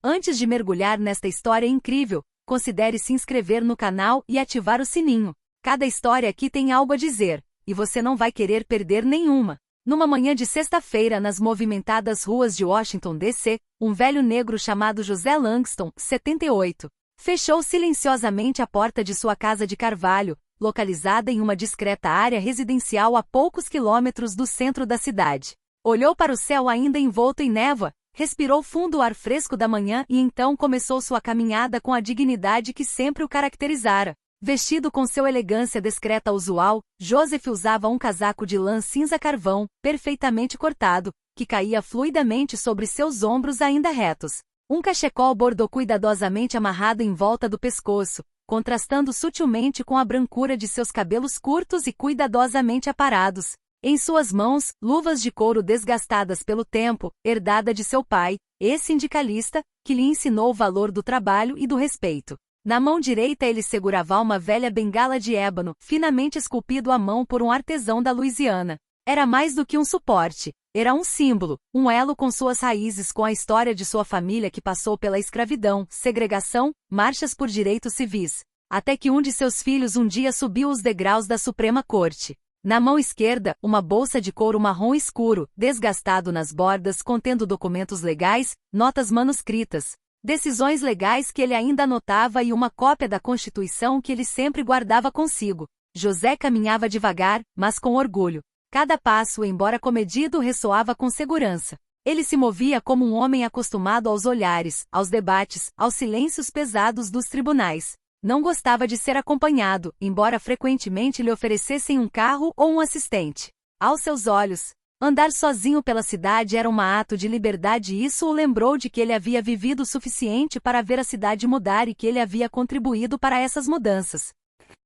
Antes de mergulhar nesta história incrível, considere se inscrever no canal e ativar o sininho. Cada história aqui tem algo a dizer, e você não vai querer perder nenhuma. Numa manhã de sexta-feira nas movimentadas ruas de Washington, D.C., um velho negro chamado José Langston, 78, fechou silenciosamente a porta de sua casa de carvalho, localizada em uma discreta área residencial a poucos quilômetros do centro da cidade. Olhou para o céu ainda envolto em névoa, respirou fundo o ar fresco da manhã e então começou sua caminhada com a dignidade que sempre o caracterizara. Vestido com sua elegância discreta usual, Joseph usava um casaco de lã cinza carvão, perfeitamente cortado, que caía fluidamente sobre seus ombros ainda retos. Um cachecol bordô cuidadosamente amarrado em volta do pescoço, contrastando sutilmente com a brancura de seus cabelos curtos e cuidadosamente aparados. Em suas mãos, luvas de couro desgastadas pelo tempo, herdada de seu pai, ex-sindicalista, que lhe ensinou o valor do trabalho e do respeito. Na mão direita ele segurava uma velha bengala de ébano, finamente esculpido à mão por um artesão da Louisiana. Era mais do que um suporte, era um símbolo, um elo com suas raízes com a história de sua família que passou pela escravidão, segregação, marchas por direitos civis, até que um de seus filhos um dia subiu os degraus da Suprema Corte. Na mão esquerda, uma bolsa de couro marrom escuro, desgastado nas bordas contendo documentos legais, notas manuscritas, decisões legais que ele ainda anotava e uma cópia da Constituição que ele sempre guardava consigo. José caminhava devagar, mas com orgulho. Cada passo, embora comedido, ressoava com segurança. Ele se movia como um homem acostumado aos olhares, aos debates, aos silêncios pesados dos tribunais. Não gostava de ser acompanhado, embora frequentemente lhe oferecessem um carro ou um assistente. Aos seus olhos, andar sozinho pela cidade era um ato de liberdade e isso o lembrou de que ele havia vivido o suficiente para ver a cidade mudar e que ele havia contribuído para essas mudanças.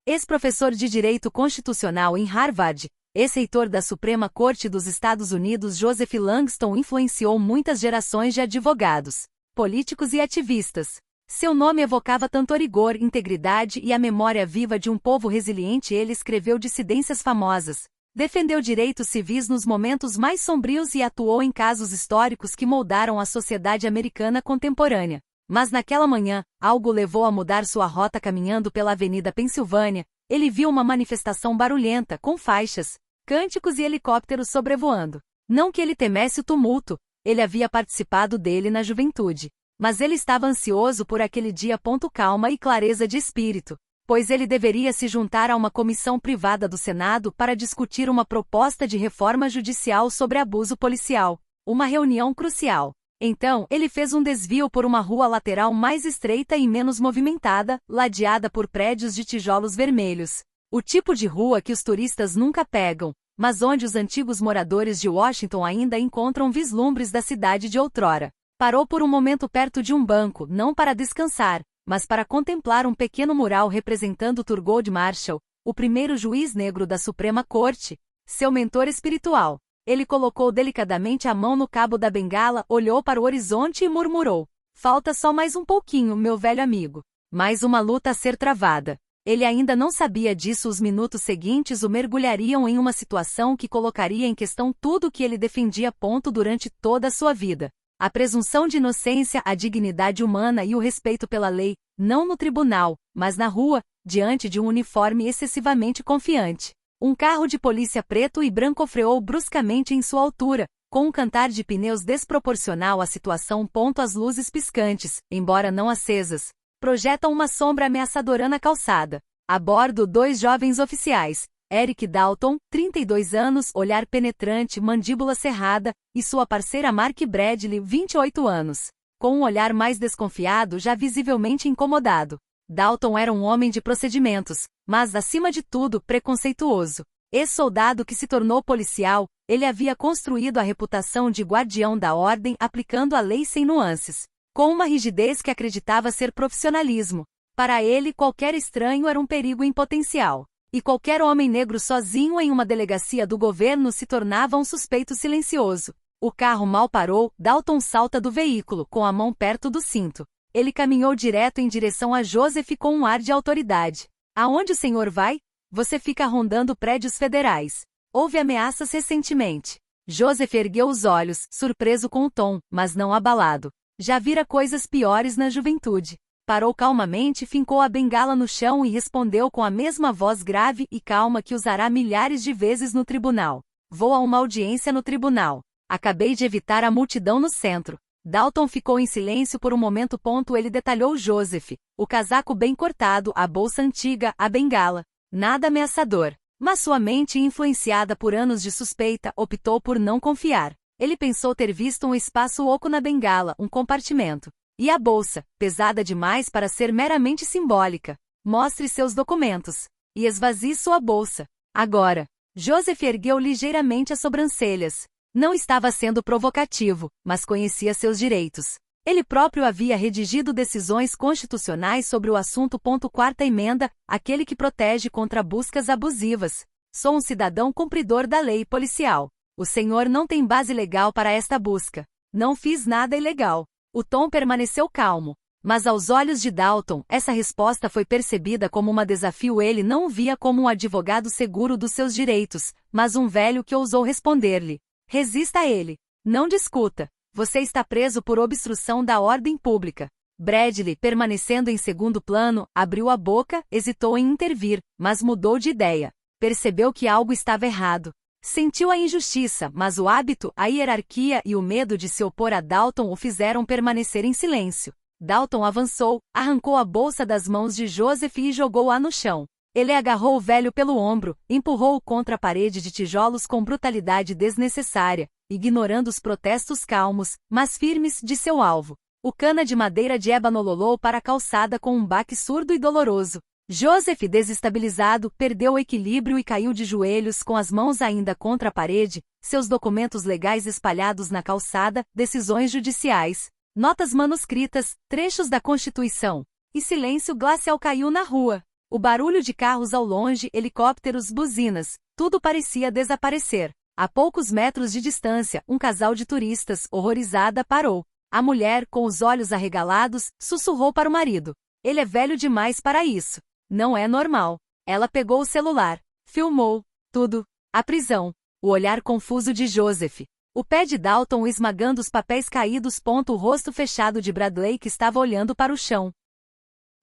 Ex-professor de Direito Constitucional em Harvard, ex-reitor da Suprema Corte dos Estados Unidos, Joseph Langston influenciou muitas gerações de advogados, políticos e ativistas. Seu nome evocava tanto rigor, integridade e a memória viva de um povo resiliente. Ele escreveu dissidências famosas, defendeu direitos civis nos momentos mais sombrios e atuou em casos históricos que moldaram a sociedade americana contemporânea. Mas naquela manhã, algo levou a mudar sua rota. Caminhando pela Avenida Pensilvânia, ele viu uma manifestação barulhenta, com faixas, cânticos e helicópteros sobrevoando. Não que ele temesse o tumulto, ele havia participado dele na juventude. Mas ele estava ansioso por aquele dia. Calma e clareza de espírito, pois ele deveria se juntar a uma comissão privada do Senado para discutir uma proposta de reforma judicial sobre abuso policial. Uma reunião crucial. Então, ele fez um desvio por uma rua lateral mais estreita e menos movimentada, ladeada por prédios de tijolos vermelhos. O tipo de rua que os turistas nunca pegam, mas onde os antigos moradores de Washington ainda encontram vislumbres da cidade de outrora. Parou por um momento perto de um banco, não para descansar, mas para contemplar um pequeno mural representando Thurgood Marshall, o primeiro juiz negro da Suprema Corte, seu mentor espiritual. Ele colocou delicadamente a mão no cabo da bengala, olhou para o horizonte e murmurou: "Falta só mais um pouquinho, meu velho amigo. Mais uma luta a ser travada." Ele ainda não sabia disso. Os minutos seguintes o mergulhariam em uma situação que colocaria em questão tudo o que ele defendia. Durante toda a sua vida. A presunção de inocência, a dignidade humana e o respeito pela lei, não no tribunal, mas na rua, diante de um uniforme excessivamente confiante. Um carro de polícia preto e branco freou bruscamente em sua altura, com um cantar de pneus desproporcional à situação. As luzes piscantes, embora não acesas, projetam uma sombra ameaçadora na calçada. A bordo, dois jovens oficiais, Eric Dalton, 32 anos, olhar penetrante, mandíbula cerrada, e sua parceira Mark Bradley, 28 anos. Com um olhar mais desconfiado, já visivelmente incomodado. Dalton era um homem de procedimentos, mas, acima de tudo, preconceituoso. Ex-soldado que se tornou policial, ele havia construído a reputação de guardião da ordem aplicando a lei sem nuances, com uma rigidez que acreditava ser profissionalismo. Para ele, qualquer estranho era um perigo em potencial. E qualquer homem negro sozinho em uma delegacia do governo se tornava um suspeito silencioso. O carro mal parou, Dalton salta do veículo, com a mão perto do cinto. Ele caminhou direto em direção a Joseph com um ar de autoridade. "Aonde o senhor vai? Você fica rondando prédios federais. Houve ameaças recentemente." Joseph ergueu os olhos, surpreso com o tom, mas não abalado. Já vira coisas piores na juventude. Parou calmamente, fincou a bengala no chão e respondeu com a mesma voz grave e calma que usará milhares de vezes no tribunal. Vou a uma audiência no tribunal. Acabei de evitar a multidão no centro. Dalton ficou em silêncio por um momento. Ele detalhou Joseph. O casaco bem cortado, a bolsa antiga, a bengala. Nada ameaçador. Mas sua mente, influenciada por anos de suspeita, optou por não confiar. Ele pensou ter visto um espaço oco na bengala, um compartimento. E a bolsa, pesada demais para ser meramente simbólica. Mostre seus documentos. E esvazie sua bolsa. Agora. Joseph ergueu ligeiramente as sobrancelhas. Não estava sendo provocativo, mas conhecia seus direitos. Ele próprio havia redigido decisões constitucionais sobre o assunto. Quarta emenda, aquele que protege contra buscas abusivas. Sou um cidadão cumpridor da lei policial. O senhor não tem base legal para esta busca. Não fiz nada ilegal. O tom permaneceu calmo. Mas aos olhos de Dalton, essa resposta foi percebida como um desafio. Ele não o via como um advogado seguro dos seus direitos, mas um velho que ousou responder-lhe. Resista a ele. Não discuta. Você está preso por obstrução da ordem pública. Bradley, permanecendo em segundo plano, abriu a boca, hesitou em intervir, mas mudou de ideia. Percebeu que algo estava errado. Sentiu a injustiça, mas o hábito, a hierarquia e o medo de se opor a Dalton o fizeram permanecer em silêncio. Dalton avançou, arrancou a bolsa das mãos de Joseph e jogou-a no chão. Ele agarrou o velho pelo ombro, empurrou-o contra a parede de tijolos com brutalidade desnecessária, ignorando os protestos calmos, mas firmes, de seu alvo. O cana de madeira de ébano rolou para a calçada com um baque surdo e doloroso. Joseph, desestabilizado, perdeu o equilíbrio e caiu de joelhos com as mãos ainda contra a parede, seus documentos legais espalhados na calçada, decisões judiciais, notas manuscritas, trechos da Constituição. E silêncio glacial caiu na rua. O barulho de carros ao longe, helicópteros, buzinas, tudo parecia desaparecer. A poucos metros de distância, um casal de turistas, horrorizada, parou. A mulher, com os olhos arregalados, sussurrou para o marido. Ele é velho demais para isso. Não é normal. Ela pegou o celular. Filmou. Tudo. A prisão. O olhar confuso de Joseph. O pé de Dalton esmagando os papéis caídos. O rosto fechado de Bradley que estava olhando para o chão.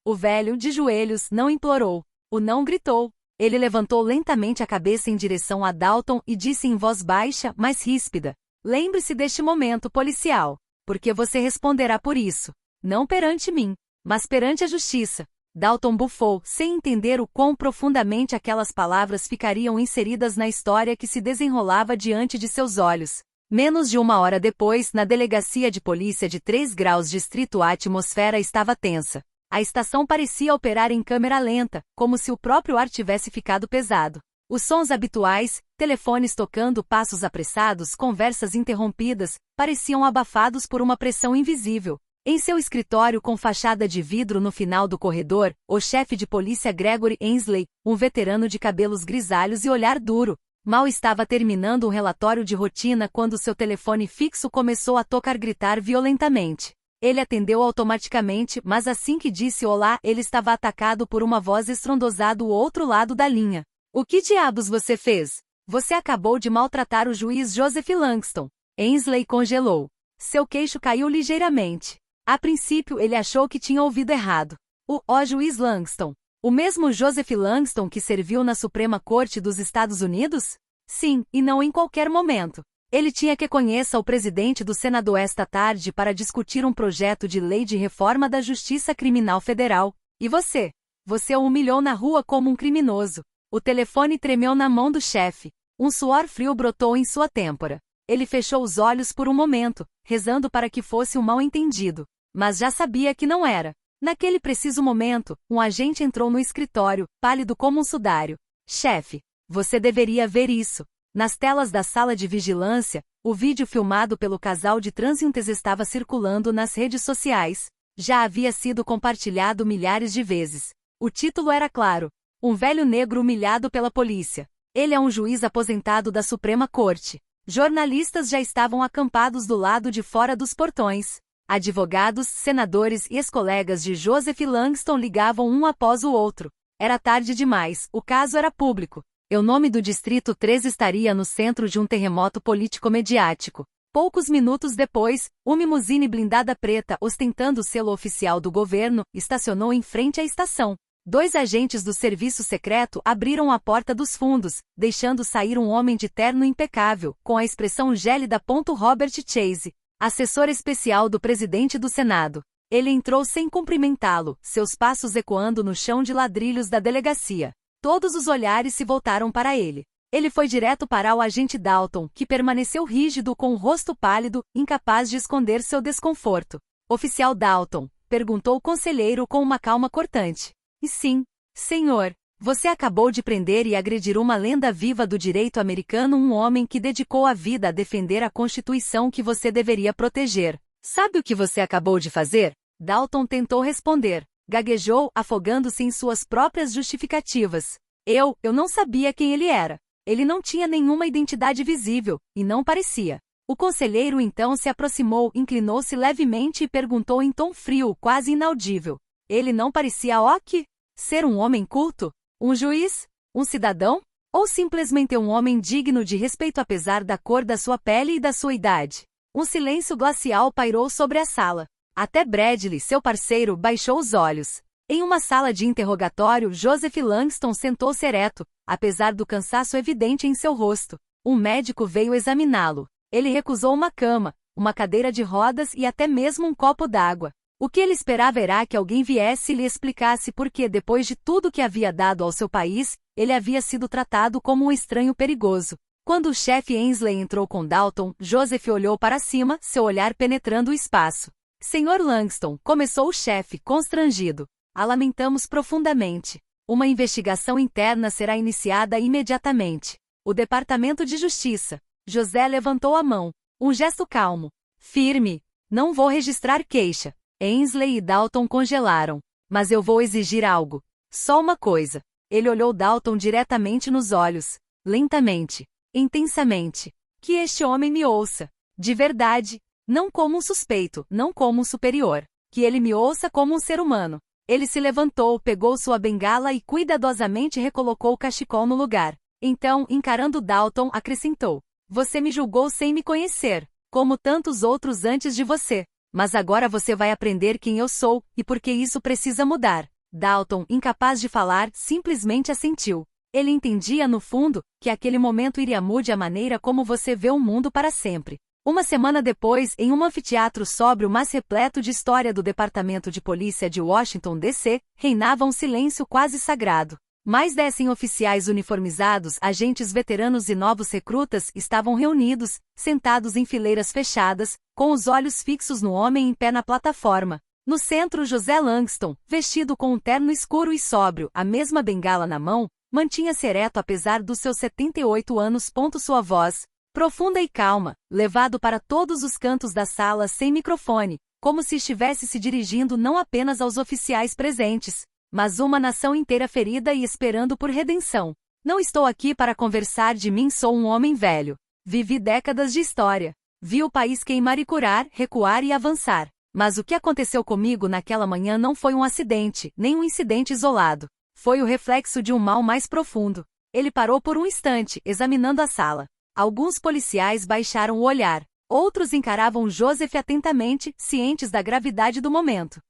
O velho, de joelhos, não implorou. O não gritou. Ele levantou lentamente a cabeça em direção a Dalton e disse em voz baixa, mas ríspida. Lembre-se deste momento policial. Porque você responderá por isso. Não perante mim, mas perante a justiça. Dalton bufou, sem entender o quão profundamente aquelas palavras ficariam inseridas na história que se desenrolava diante de seus olhos. Menos de uma hora depois, na delegacia de polícia de 3 graus distrito, a atmosfera estava tensa. A estação parecia operar em câmera lenta, como se o próprio ar tivesse ficado pesado. Os sons habituais, telefones tocando, passos apressados, conversas interrompidas, pareciam abafados por uma pressão invisível. Em seu escritório com fachada de vidro no final do corredor, o chefe de polícia Gregory Ainsley, um veterano de cabelos grisalhos e olhar duro, mal estava terminando um relatório de rotina quando seu telefone fixo começou a tocar, gritar violentamente. Ele atendeu automaticamente, mas assim que disse olá, ele estava atacado por uma voz estrondosa do outro lado da linha. O que diabos você fez? Você acabou de maltratar o juiz Joseph Langston. Ainsley congelou. Seu queixo caiu ligeiramente. A princípio ele achou que tinha ouvido errado. O juiz Langston. O mesmo Joseph Langston que serviu na Suprema Corte dos Estados Unidos? Sim, e não em qualquer momento. Ele tinha que conhecer o presidente do Senado esta tarde para discutir um projeto de lei de reforma da Justiça Criminal Federal. E você? Você o humilhou na rua como um criminoso. O telefone tremeu na mão do chefe. Um suor frio brotou em sua têmpora. Ele fechou os olhos por um momento, rezando para que fosse um mal-entendido. Mas já sabia que não era. Naquele preciso momento, um agente entrou no escritório, pálido como um sudário. Chefe, você deveria ver isso. Nas telas da sala de vigilância, o vídeo filmado pelo casal de transeuntes estava circulando nas redes sociais. Já havia sido compartilhado milhares de vezes. O título era claro. Um velho negro humilhado pela polícia. Ele é um juiz aposentado da Suprema Corte. Jornalistas já estavam acampados do lado de fora dos portões. Advogados, senadores e ex-colegas de Joseph Langston ligavam um após o outro. Era tarde demais, o caso era público. O nome do Distrito 3 estaria no centro de um terremoto político-mediático. Poucos minutos depois, uma limusine blindada preta ostentando o selo oficial do governo estacionou em frente à estação. 2 agentes do serviço secreto abriram a porta dos fundos, deixando sair um homem de terno impecável, com a expressão gélida. Robert Chase, assessor especial do presidente do Senado. Ele entrou sem cumprimentá-lo, seus passos ecoando no chão de ladrilhos da delegacia. Todos os olhares se voltaram para ele. Ele foi direto para o agente Dalton, que permaneceu rígido com o rosto pálido, incapaz de esconder seu desconforto. Oficial Dalton, perguntou o conselheiro com uma calma cortante. E sim, senhor, você acabou de prender e agredir uma lenda viva do direito americano, um homem que dedicou a vida a defender a Constituição que você deveria proteger. Sabe o que você acabou de fazer? Dalton tentou responder. Gaguejou, afogando-se em suas próprias justificativas. Eu não sabia quem ele era. Ele não tinha nenhuma identidade visível, e não parecia. O conselheiro então se aproximou, inclinou-se levemente e perguntou em tom frio, quase inaudível. Ele não parecia ser um homem culto? Um juiz? Um cidadão? Ou simplesmente um homem digno de respeito apesar da cor da sua pele e da sua idade? Um silêncio glacial pairou sobre a sala. Até Bradley, seu parceiro, baixou os olhos. Em uma sala de interrogatório, Joseph Langston sentou-se ereto, apesar do cansaço evidente em seu rosto. Um médico veio examiná-lo. Ele recusou uma cama, uma cadeira de rodas e até mesmo um copo d'água. O que ele esperava era que alguém viesse e lhe explicasse por que, depois de tudo que havia dado ao seu país, ele havia sido tratado como um estranho perigoso. Quando o chefe Ainsley entrou com Dalton, Joseph olhou para cima, seu olhar penetrando o espaço. Senhor Langston, começou o chefe, constrangido. Lamentamos profundamente. Uma investigação interna será iniciada imediatamente. O Departamento de Justiça. José levantou a mão. Um gesto calmo. Firme. Não vou registrar queixa. Ainsley e Dalton congelaram. Mas eu vou exigir algo. Só uma coisa. Ele olhou Dalton diretamente nos olhos. Lentamente. Intensamente. Que este homem me ouça. De verdade. Não como um suspeito, não como um superior. Que ele me ouça como um ser humano. Ele se levantou, pegou sua bengala e cuidadosamente recolocou o cachecol no lugar. Então, encarando Dalton, acrescentou. Você me julgou sem me conhecer, como tantos outros antes de você. Mas agora você vai aprender quem eu sou, e por que isso precisa mudar. Dalton, incapaz de falar, simplesmente assentiu. Ele entendia, no fundo, que aquele momento iria mudar a maneira como você vê o mundo para sempre. Uma semana depois, em um anfiteatro sóbrio mas repleto de história do Departamento de Polícia de Washington, D.C., reinava um silêncio quase sagrado. Mais 10 oficiais uniformizados, agentes veteranos e novos recrutas estavam reunidos, sentados em fileiras fechadas, com os olhos fixos no homem em pé na plataforma. No centro, José Langston, vestido com um terno escuro e sóbrio, a mesma bengala na mão, mantinha-se ereto apesar dos seus 78 anos. Sua voz, profunda e calma, levado para todos os cantos da sala sem microfone, como se estivesse se dirigindo não apenas aos oficiais presentes, mas uma nação inteira ferida e esperando por redenção. Não estou aqui para conversar de mim, sou um homem velho. Vivi décadas de história. Vi o país queimar e curar, recuar e avançar. Mas o que aconteceu comigo naquela manhã não foi um acidente, nem um incidente isolado. Foi o reflexo de um mal mais profundo. Ele parou por um instante, examinando a sala. Alguns policiais baixaram o olhar. Outros encaravam Joseph atentamente, cientes da gravidade do momento.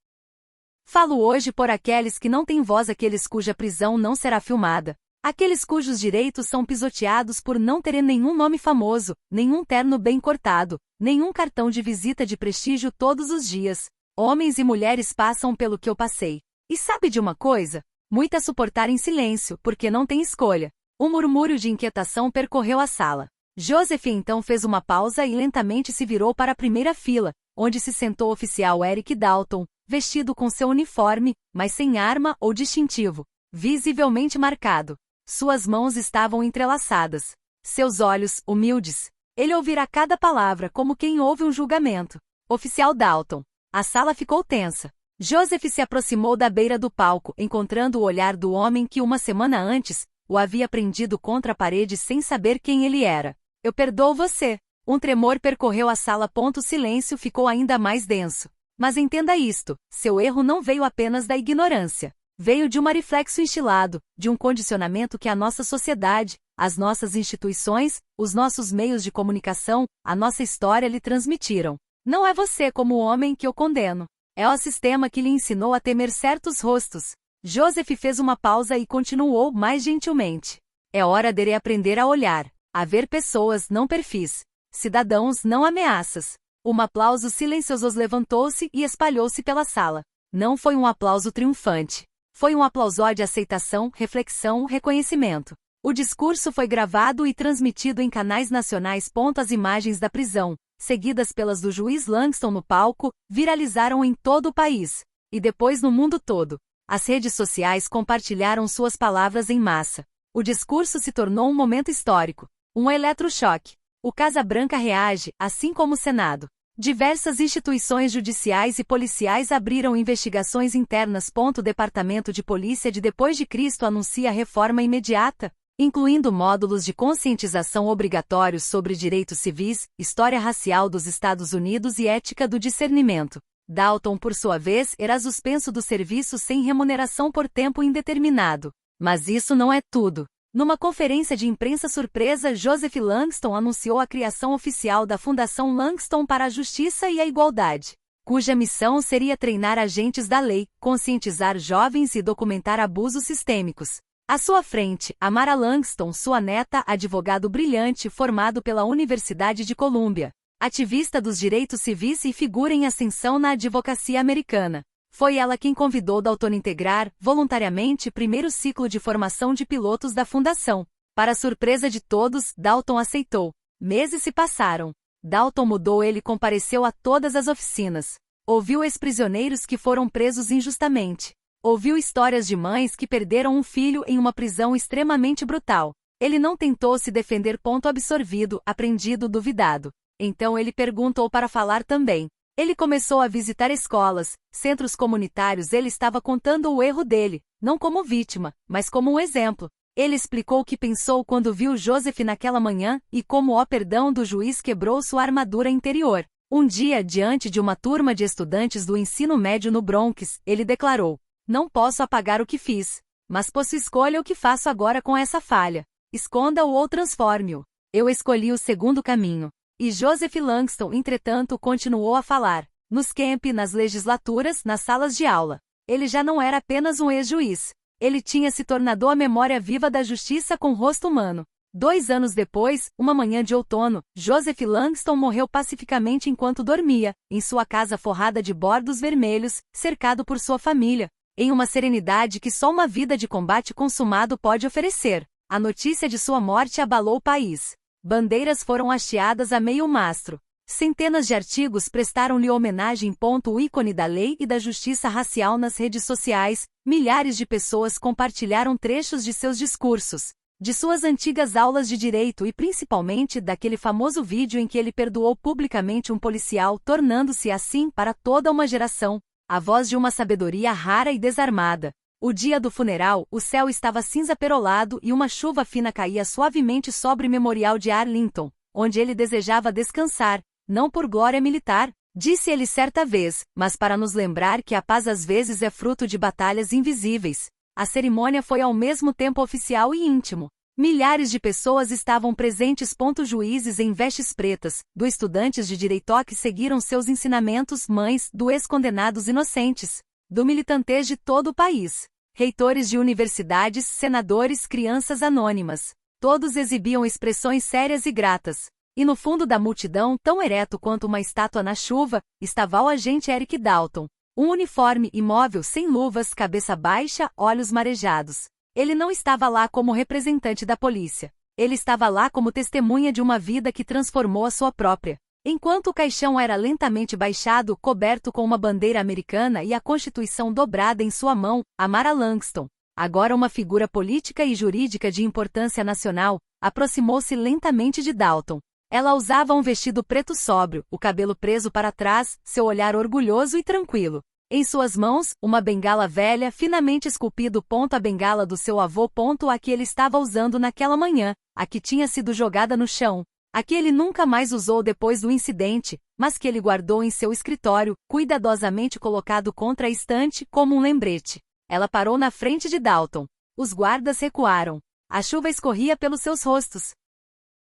Falo hoje por aqueles que não têm voz, aqueles cuja prisão não será filmada. Aqueles cujos direitos são pisoteados por não terem nenhum nome famoso, nenhum terno bem cortado, nenhum cartão de visita de prestígio todos os dias. Homens e mulheres passam pelo que eu passei. E sabe de uma coisa? Muitas suportar em silêncio, porque não tem escolha. Um murmúrio de inquietação percorreu a sala. Joseph então fez uma pausa e lentamente se virou para a primeira fila, onde se sentou o oficial Eric Dalton, vestido com seu uniforme, mas sem arma ou distintivo, visivelmente marcado. Suas mãos estavam entrelaçadas. Seus olhos, humildes. Ele ouvirá cada palavra como quem ouve um julgamento. Oficial Dalton. A sala ficou tensa. Joseph se aproximou da beira do palco, encontrando o olhar do homem que uma semana antes o havia prendido contra a parede sem saber quem ele era. Eu perdoo você. Um tremor percorreu a sala. O silêncio ficou ainda mais denso. Mas entenda isto, seu erro não veio apenas da ignorância. Veio de um reflexo instilado, de um condicionamento que a nossa sociedade, As nossas instituições, os nossos meios de comunicação, a nossa história lhe transmitiram. Não é você como homem que eu condeno. É o sistema que lhe ensinou a temer certos rostos. Joseph fez uma pausa e continuou mais gentilmente. É hora de aprender a olhar, a ver pessoas, não perfis. Cidadãos, não ameaças. Um aplauso silencioso levantou-se e espalhou-se pela sala. Não foi um aplauso triunfante. Foi um aplauso de aceitação, reflexão, reconhecimento. O discurso foi gravado e transmitido em canais nacionais. As imagens da prisão, seguidas pelas do juiz Langston no palco, viralizaram em todo o país. E depois no mundo todo. As redes sociais compartilharam suas palavras em massa. O discurso se tornou um momento histórico. Um eletrochoque. O Casa Branca reage, assim como o Senado. Diversas instituições judiciais e policiais abriram investigações internas. O Departamento de Polícia de Depois de Cristo anuncia reforma imediata, incluindo módulos de conscientização obrigatórios sobre direitos civis, história racial dos Estados Unidos e ética do discernimento. Dalton, por sua vez, era suspenso do serviço sem remuneração por tempo indeterminado. Mas isso não é tudo. Numa conferência de imprensa surpresa, Joseph Langston anunciou a criação oficial da Fundação Langston para a Justiça e a Igualdade, cuja missão seria treinar agentes da lei, conscientizar jovens e documentar abusos sistêmicos. À sua frente, Amara Langston, sua neta, advogado brilhante formado pela Universidade de Colômbia, ativista dos direitos civis e figura em ascensão na advocacia americana. Foi ela quem convidou Dalton a integrar, voluntariamente, primeiro ciclo de formação de pilotos da Fundação. Para surpresa de todos, Dalton aceitou. Meses se passaram. Dalton mudou. Ele compareceu a todas as oficinas. Ouviu ex-prisioneiros que foram presos injustamente. Ouviu histórias de mães que perderam um filho em uma prisão extremamente brutal. Ele não tentou se defender. Absorvido, aprendido, duvidado. Então ele perguntou para falar também. Ele começou a visitar escolas, centros comunitários. Ele estava contando o erro dele, não como vítima, mas como um exemplo. Ele explicou o que pensou quando viu Joseph naquela manhã, e como o perdão do juiz quebrou sua armadura interior. Um dia, diante de uma turma de estudantes do ensino médio no Bronx, ele declarou: "Não posso apagar o que fiz, mas posso escolher o que faço agora com essa falha. Esconda-o ou transforme-o. Eu escolhi o segundo caminho." E Joseph Langston, entretanto, continuou a falar. Nos camp, nas legislaturas, nas salas de aula. Ele já não era apenas um ex-juiz. Ele tinha se tornado a memória viva da justiça com rosto humano. 2 anos depois, uma manhã de outono, Joseph Langston morreu pacificamente enquanto dormia, em sua casa forrada de bordos vermelhos, cercado por sua família, em uma serenidade que só uma vida de combate consumado pode oferecer. A notícia de sua morte abalou o país. Bandeiras foram hasteadas a meio mastro. Centenas de artigos prestaram-lhe homenagem. O ícone da lei e da justiça racial nas redes sociais, milhares de pessoas compartilharam trechos de seus discursos, de suas antigas aulas de direito e principalmente daquele famoso vídeo em que ele perdoou publicamente um policial, tornando-se assim, para toda uma geração, a voz de uma sabedoria rara e desarmada. O dia do funeral, o céu estava cinza perolado e uma chuva fina caía suavemente sobre o memorial de Arlington, onde ele desejava descansar, não por glória militar, disse ele certa vez, mas para nos lembrar que a paz às vezes é fruto de batalhas invisíveis. A cerimônia foi ao mesmo tempo oficial e íntimo. Milhares de pessoas estavam presentes. Juízes em vestes pretas, do estudantes de direito que seguiram seus ensinamentos, mães, do ex-condenados inocentes, do militantês de todo o país. Reitores de universidades, senadores, crianças anônimas. Todos exibiam expressões sérias e gratas. E no fundo da multidão, tão ereto quanto uma estátua na chuva, estava o agente Eric Dalton. Um uniforme imóvel, sem luvas, cabeça baixa, olhos marejados. Ele não estava lá como representante da polícia. Ele estava lá como testemunha de uma vida que transformou a sua própria. Enquanto o caixão era lentamente baixado, coberto com uma bandeira americana e a Constituição dobrada em sua mão, Amara Langston, agora uma figura política e jurídica de importância nacional, aproximou-se lentamente de Dalton. Ela usava um vestido preto sóbrio, o cabelo preso para trás, seu olhar orgulhoso e tranquilo. Em suas mãos, uma bengala velha, finamente esculpido. A bengala do seu avô. A que ele estava usando naquela manhã, a que tinha sido jogada no chão. A que ele nunca mais usou depois do incidente, mas que ele guardou em seu escritório, cuidadosamente colocado contra a estante, como um lembrete. Ela parou na frente de Dalton. Os guardas recuaram. A chuva escorria pelos seus rostos.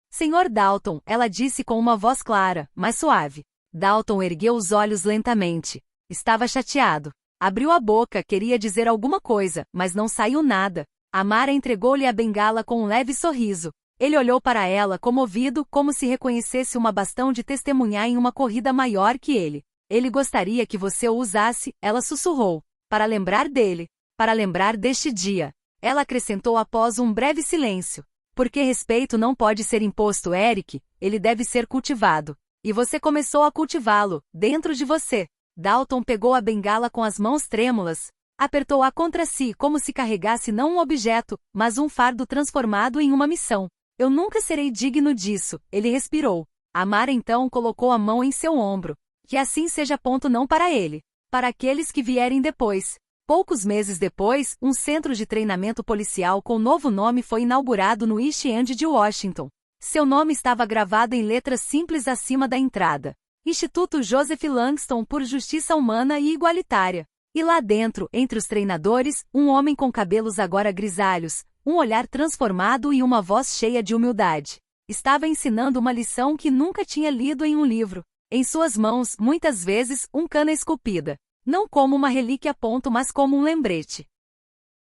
Senhor Dalton, ela disse com uma voz clara, mas suave. Dalton ergueu os olhos lentamente. Estava chateado. Abriu a boca, queria dizer alguma coisa, mas não saiu nada. Amara entregou-lhe a bengala com um leve sorriso. Ele olhou para ela comovido, como se reconhecesse uma bastão de testemunhar em uma corrida maior que ele. Ele gostaria que você o usasse, ela sussurrou. Para lembrar dele. Para lembrar deste dia. Ela acrescentou após um breve silêncio. Porque respeito não pode ser imposto, Eric, ele deve ser cultivado. E você começou a cultivá-lo, dentro de você. Dalton pegou a bengala com as mãos trêmulas. Apertou-a contra si como se carregasse não um objeto, mas um fardo transformado em uma missão. Eu nunca serei digno disso, ele respirou. Amara então colocou a mão em seu ombro. Que assim seja, ponto não para ele. Para aqueles que vierem depois. Poucos meses depois, um centro de treinamento policial com novo nome foi inaugurado no East End de Washington. Seu nome estava gravado em letras simples acima da entrada. Instituto Joseph Langston por Justiça Humana e Igualitária. E lá dentro, entre os treinadores, um homem com cabelos agora grisalhos, um olhar transformado e uma voz cheia de humildade. Estava ensinando uma lição que nunca tinha lido em um livro. Em suas mãos, muitas vezes, um cana esculpida. Não como uma relíquia, mas como um lembrete.